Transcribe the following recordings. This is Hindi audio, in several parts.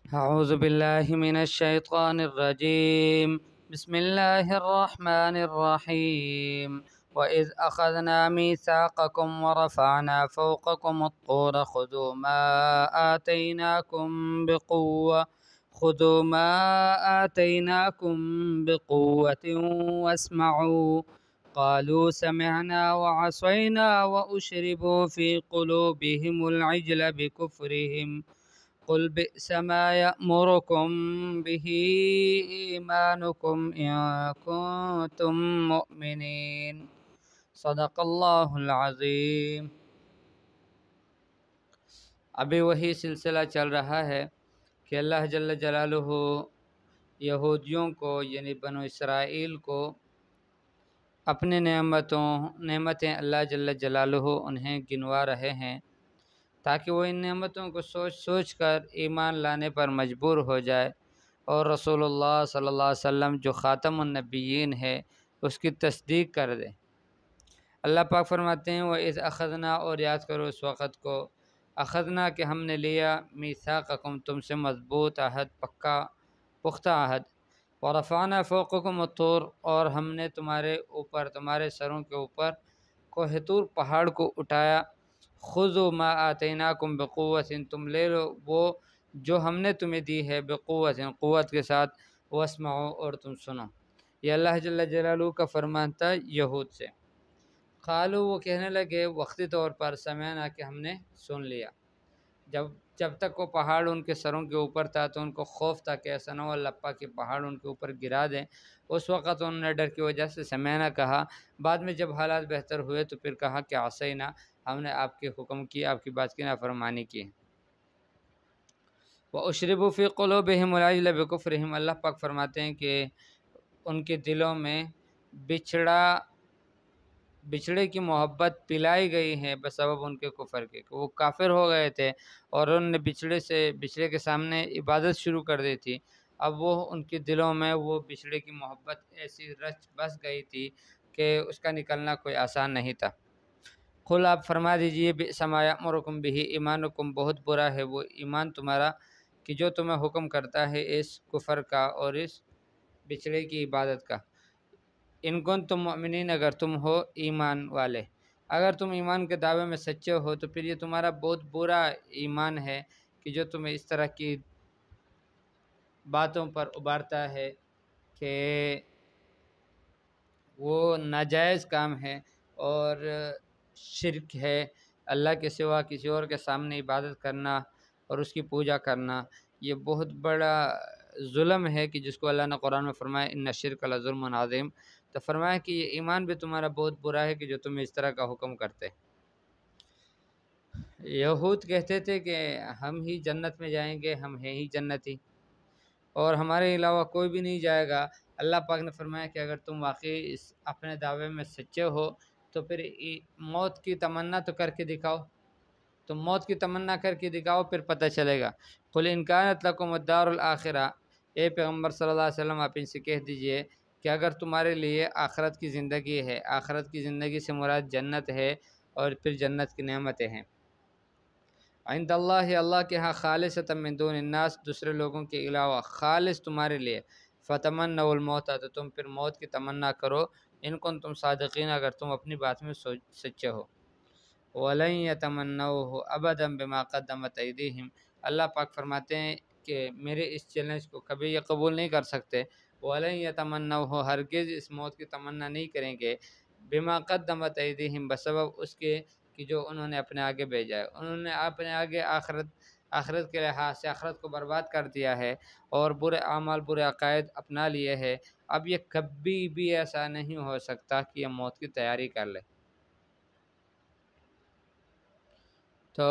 अऊज़ुबिल्लाहि मिनश्शैतानिर्रजीम बिस्मिल्लाहिर्रहमानिर्रहीम व इज़ अख़ज़ना मीसाक़कुम व रफ़अना फ़ौक़कुमुत्तूर ख़ुज़ू मा आतैनाकुम बिक़ुव्वतिन वस्मऊ क़ालू समिअना व असैना व उशरिबू फ़ी क़ुलूबिहिमुल इज्ल बिकुफ़्रिहिम क़ुल बि'स मा यअमुरुकुम बिही ईमानुकुम इन कुन्तुम मुअमिनीन। सदक़ल्लाहुल अज़ीम। अभी वही सिलसिला चल रहा है कि अल्लाह जल्ल जलालुहु यहूदियों को यानी बनो इसराइल को अपने नेमतें अल्लाह जल्ल जलालुहु उन्हें गिनवा रहे हैं ताकि वो इन नेमतों को सोच सोच कर ईमान लाने पर मजबूर हो जाए और रसूलुल्लाह सल्लल्लाहु अलैहि वसल्लम जो ख़ातमुन नबिय्यीन है उसकी तस्दीक कर दे। अल्लाह पाक फरमाते हैं वो इज़ अख़ज़ना, और याद करो उस वक़्त को अख़ज़ना के हमने लिया मीसाक़कुम तुमसे मज़बूत अहद, पक्का पुख्ता अहद, व रफ़अना फ़ौक़कुमुत्तूर, और हमने तुम्हारे ऊपर तुम्हारे सरों के ऊपर कोह तूर पहाड़ को उठाया। ख़ुज़ू मा आतैनाकुम बिक़ुव्वतिन, तुम ले लो वो जो हमने तुम्हें दी है, बिक़ुव्वतिन क़ुव्वत के साथ, वस्मऊ, और तुम सुनो। ये अल्लाह जल्ल जलालुहु का फरमान था यहूद से। क़ालू, वो कहने लगे वक्ती तौर पर, समिअना कि हमने सुन लिया। जब तक वो पहाड़ उनके सरों के ऊपर था तो उनको खौफ था कि ऐसा न हो अल्लाह पाक के पहाड़ उनके ऊपर गिरा दें। उस वक़्त उन्होंने डर की वजह से समिअना कहा। बाद में जब हालात बेहतर हुए तो फिर कहा कि असैना, हमने आपके हुक्म की, आपकी बात की नाफरमानी की। व उशरिबू फ़ी क़ुलूबिहिमुल इज्ल बिकुफ़्रिहिम, अल्लाह पाक फरमाते हैं कि उनके दिलों में बिछड़े की मोहब्बत पिलाई गई है बसबब उनके कुफ़र के। वो काफिर हो गए थे और उन्होंने बिछड़े के सामने इबादत शुरू कर दी थी। अब वो उनके दिलों में वो बिछड़े की मोहब्बत ऐसी रच बस गई थी कि उसका निकलना कोई आसान नहीं था। खुल, आप फरमा दीजिए, बि'स मा यअमुरुकुम बिही ईमानुकुम, बहुत बुरा है वो ईमान तुम्हारा कि जो तुम्हें हुक्म करता है इस कुफ़र का और इस बिछड़े की इबादत का। इन कुन्तुम मुअमिनीन, अगर तुम हो ईमान वाले, अगर तुम ईमान के दावे में सच्चे हो तो फिर ये तुम्हारा बहुत बुरा ईमान है कि जो तुम्हें इस तरह की बातों पर उबारता है कि वो नाजायज़ काम है और शिर्क है, अल्लाह के सिवा किसी और के सामने इबादत करना और उसकी पूजा करना। ये बहुत बड़ा जुल्म है कि जिसको अल्लाह ने कुरान में फरमाया इन्ना शिर्क लज़ुल्मुन अज़ीम। तो फरमाया कि ये ईमान भी तुम्हारा बहुत बुरा है कि जो तुम इस तरह का हुक्म करते। यहूद कहते थे कि हम ही जन्नत में जाएंगे, हम हैं ही जन्नती और हमारे अलावा कोई भी नहीं जाएगा। अल्लाह पाक ने फरमाया कि अगर तुम वाकई इस अपने दावे में सच्चे हो तो फिर मौत की तमन्ना तो करके दिखाओ, तुम मौत की तमन्ना करके दिखाओ, फिर पता चलेगा। कुल इन कानत लकुम दारुल आखिरा, ए पैगम्बर सल्लल्लाहु अलैहि वसल्लम, आप इनसे कह दीजिए कि अगर तुम्हारे लिए आखरत की ज़िंदगी है, आखरत की ज़िंदगी से मुराद जन्नत है और फिर जन्नत की नेमतें हैं, इंदल्लाहि, अल्लाह के यहाँ, खालिसतम मिन दूनिन्नास, दूसरे लोगों के अलावा खालिस तुम्हारे लिए, फ़तमन्नउल मौत, तो तुम फिर मौत की तमन्ना करो, इन कुन तुम सादिक़ीन, अगर तुम अपनी बात में सच्चे हो। वलन यतमन्नऊहु अबदन बिमा क़द्दमत अयदीहिम, अल्लाह पाक फरमाते हैं कि मेरे इस चैलेंज को कभी ये कबूल नहीं कर सकते। वलन यतमन्नऊहु, हरगिज़ इस मौत की तमन्ना नहीं करेंगे, बिमा क़द्दमत अयदीहिम, बसबब उसके कि जो उन्होंने अपने आगे भेजा है। उन्होंने अपने आगे आखिरत के लिहाज से आखिरत को बर्बाद कर दिया है और बुरे आमाल, बुरे अकायद अपना लिए है। अब ये कभी भी ऐसा नहीं हो सकता कि ये मौत की तैयारी कर ले। तो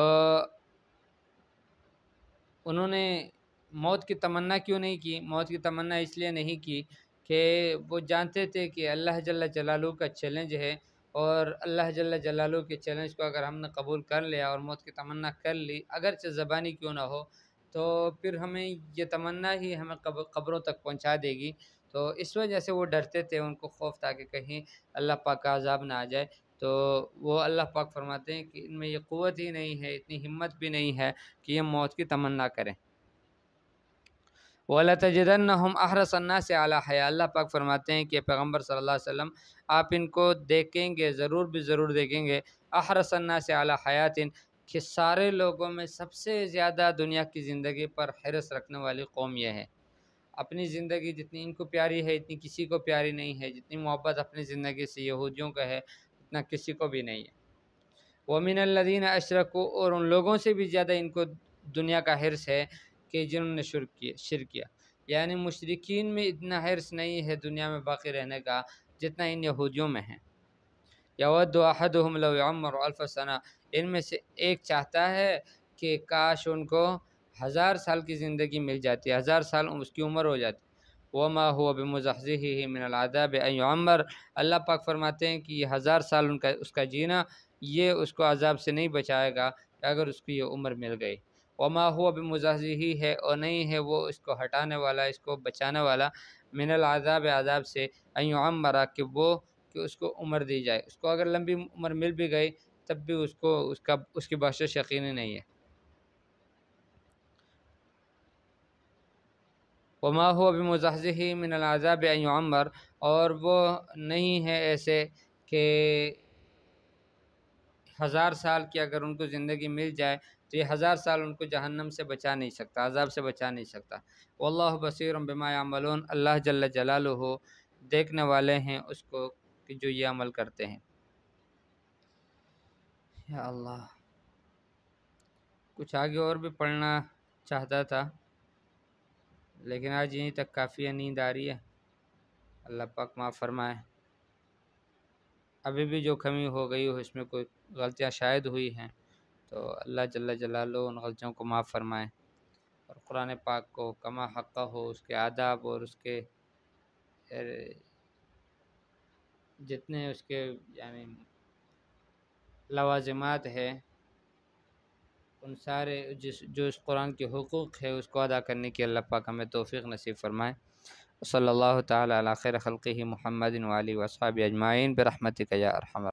उन्होंने मौत की तमन्ना क्यों नहीं की? मौत की तमन्ना इसलिए नहीं की कि वो जानते थे कि अल्लाह जल्ल जलालुहु का चैलेंज है और अल्लाह जल्ल जलालुहु के चैलेंज को अगर हमने कबूल कर लिया और मौत की तमन्ना कर ली, अगरचे ज़बानी क्यों ना हो, तो फिर हमें ये तमन्ना ही हमें कब्रों तक पहुंचा देगी। तो इस वजह से वो डरते थे, उनको खौफ था कि कहीं अल्लाह पाक का अज़ाब ना आ जाए। तो वो अल्लाह पाक फरमाते हैं कि इनमें ये क़ुव्वत ही नहीं है, इतनी हिम्मत भी नहीं है कि ये मौत की तमन्ना करें। वला तजिदन्नहुम अहरसन्नास अला हया। अल्लाह पाक फरमाते हैं कि पैगम्बर सल्लल्लाहु अलैहि वसल्लम आप इनको देखेंगे, ज़रूर भी ज़रूर देखेंगे, अहरसन्नास अला हयातिन, कि सारे लोगों में सबसे ज़्यादा दुनिया की ज़िंदगी पर हिरस रखने वाली कौम यह है। अपनी ज़िंदगी जितनी इनको प्यारी है इतनी किसी को प्यारी नहीं है, जितनी मोहब्बत अपनी ज़िंदगी से यहूदियों का है इतना किसी को भी नहीं है। वमिनल्लज़ीना अशरकू, और उन लोगों से भी ज़्यादा इनको दुनिया का हिर्स है कि जिन्होंने शिर्क किया। यानी मुशरिकीन में इतना हिर्स नहीं है दुनिया में बाकी रहने का जितना इन यहूदियों में है। यवद्दु अहदुहुम लौ युअम्मरु अल्फ सना, इनमें से एक चाहता है कि काश उनको 1000 साल की ज़िंदगी मिल जाती, 1000 साल उसकी उम्र हो जाती। वमा हुवा बिमुज़हज़िही मिनल अज़ाबि अन युअम्मर, अल्लाह पाक फरमाते हैं कि 1000 साल उसका जीना ये उसको अज़ाब से नहीं बचाएगा अगर उसकी ये उम्र मिल गई। वमा हुवा बिमुज़हज़िही है, और नहीं है वो इसको हटाने वाला, इसको बचाने वाला, मिनल अज़ाब, अज़ाब से, अन युअम्मर, कि उसको उम्र दी जाए। उसको अगर लंबी उम्र मिल भी गई तब भी उसकी बख्शिश यकीनी नहीं है। वमा हुवा बिमुज़हज़िही मिनल अज़ाबि अन युअम्मर, और वो नहीं है ऐसे कि 1000 साल की अगर उनको ज़िंदगी मिल जाए तो ये 1000 साल उनको जहन्नम से बचा नहीं सकता, अज़ाब से बचा नहीं सकता। वल्लाहु बसीरुम बिमा यअमलून, अल्लाह जल्ल जलालुहु देखने वाले हैं उसको कि जो ये अमल करते हैं। या अल्लाह, कुछ आगे और भी पढ़ना चाहता था लेकिन आज यहीं तक काफ़ी है, नींद आ रही है। अल्लाह पाक माफ़ फरमाए। अभी भी जो कमी हो गई हो, इसमें कोई गलतियाँ शायद हुई हैं, तो अल्लाह जल्ल जलालुहु उन गलतियों को माफ़ फरमाए और कुरान पाक को कमा हक़्क़ा हो, उसके आदाब और उसके जितने उसके यानी लवाज़िमात है, उन सारे जो इस कुरान के हुकूक़ है उसको अदा करने की अल्लाह पाक हमें तौफ़ीक़ नसीब फ़रमाए। सल्लल्लाहु तआला अला खैर ख़ल्क़िही मुहम्मदिन व आलिहि व अस्हाबिही अजमाइन बिरहमतिका या अरहमर